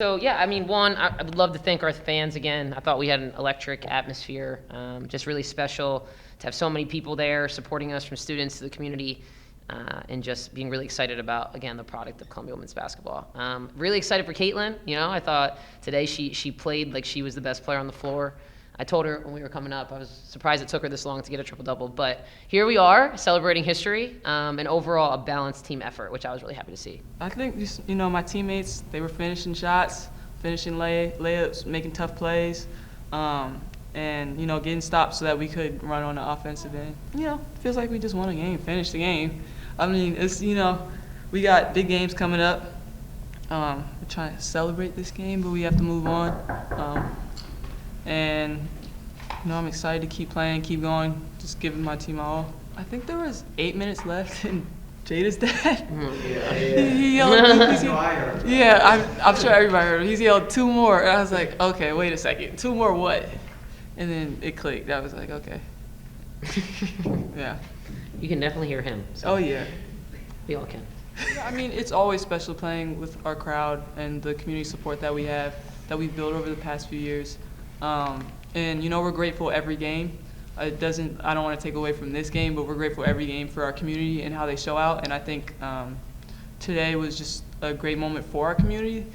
So yeah, I mean, one, I would love to thank our fans again. I thought we had an electric atmosphere, just really special to have so many people there supporting us, from students to the community, and just being really excited about, again, the product of Columbia women's basketball. Really excited for Caitlin. I thought today she played like she was the best player on the floor. I told her when we were coming up, I was surprised it took her this long to get a triple-double. But here we are, celebrating history, and overall a balanced team effort, which I was really happy to see. I think just, my teammates, they were finishing shots, finishing layups, making tough plays, and, getting stops so that we could run on the offensive end. It feels like we just won a game, finished the game. I mean, it's, we got big games coming up. We're trying to celebrate this game, but we have to move on. And I'm excited to keep playing, keep going, just giving my team all. I think there was 8 minutes left, and Jada's dad. He yelled. I'm sure everybody heard him. He yelled 2 more. And I was like, okay, wait a second, 2 more what? And then it clicked. I was like, okay. Yeah. You can definitely hear him. So oh yeah. We all can. Yeah, I mean, it's always special playing with our crowd and the community support that we have, that we've built over the past few years. And we're grateful every game. I don't want to take away from this game, but we're grateful every game for our community and how they show out. And I think today was just a great moment for our community,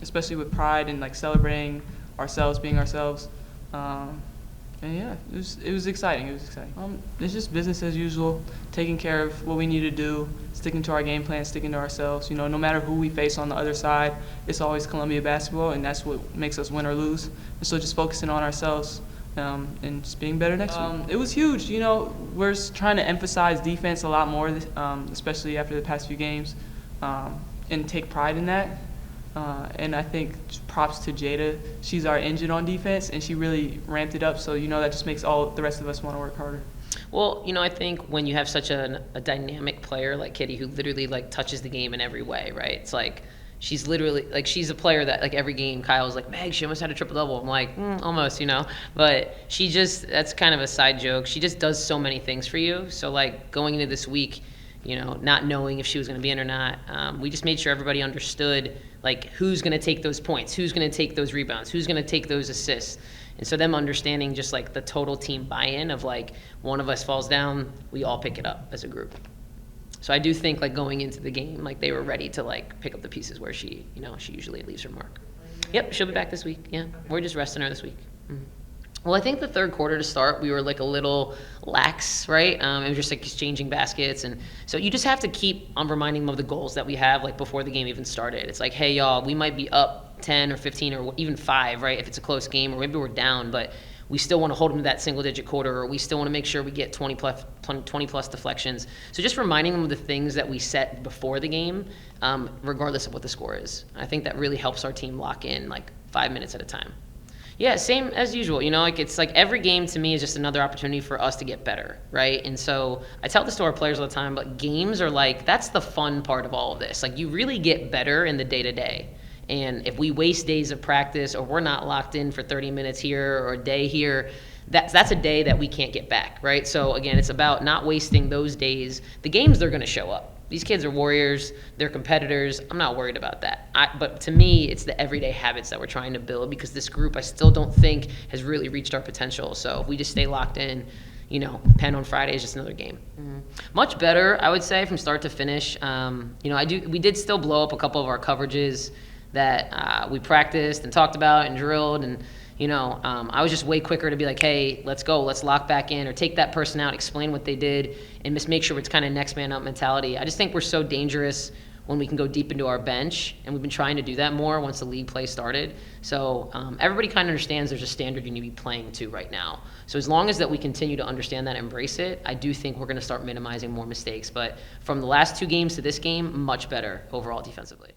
especially with pride and celebrating ourselves, being ourselves. And yeah, it was exciting. It was exciting. It's just business as usual, taking care of what we need to do, sticking to our game plan, sticking to ourselves. No matter who we face on the other side, it's always Columbia basketball, and that's what makes us win or lose. And so just focusing on ourselves and just being better next week. It was huge. We're trying to emphasize defense a lot more, especially after the past few games, and take pride in that. And I think props to Jada. She's our engine on defense, and she really ramped it up. So, that just makes all the rest of us want to work harder. Well, I think when you have such a dynamic player like Kitty, who literally touches the game in every way, right? It's like she's literally she's a player that every game Kyle's like, Meg, she almost had a triple-double. I'm like, almost, But she just, that's kind of a side joke. She just does so many things for you. So going into this week, not knowing if she was going to be in or not, we just made sure everybody understood who's going to take those points, who's going to take those rebounds, who's going to take those assists. And so them understanding just the total team buy-in of one of us falls down, we all pick it up as a group. So I do think going into the game, they were ready to pick up the pieces where she, she usually leaves her mark. Yep, she'll be back this week. Yeah, we're just resting her this week. Mm-hmm. Well, I think the third quarter to start, we were a little lax, right? It was just exchanging baskets. And so you just have to keep on reminding them of the goals that we have before the game even started. It's hey, y'all, we might be up 10 or 15 or even 5, right, if it's a close game, or maybe we're down, but we still want to hold them to that single-digit quarter, or we still want to make sure we get 20-plus deflections. So just reminding them of the things that we set before the game, regardless of what the score is. I think that really helps our team lock in 5 minutes at a time. Yeah, same as usual. It's every game to me is just another opportunity for us to get better, right? And so I tell this to our players all the time, but games are that's the fun part of all of this. You really get better in the day-to-day. And if we waste days of practice, or we're not locked in for 30 minutes here or a day here, that's a day that we can't get back, right? So again, it's about not wasting those days. The games, they're going to show up. These kids are warriors. They're competitors. I'm not worried about that. But to me, it's the everyday habits that we're trying to build, because this group I still don't think has really reached our potential. So if we just stay locked in, Penn on Friday is just another game. Mm-hmm. Much better, I would say, from start to finish. We did still blow up a couple of our coverages that we practiced and talked about and drilled, and I was just way quicker to be hey, let's go, let's lock back in, or take that person out, explain what they did, and just make sure it's kind of next man up mentality. I just think we're so dangerous when we can go deep into our bench, and we've been trying to do that more once the league play started. So everybody kind of understands there's a standard you need to be playing to right now. So as long as that we continue to understand that, embrace it, I do think we're going to start minimizing more mistakes. But from the last 2 games to this game, much better overall defensively.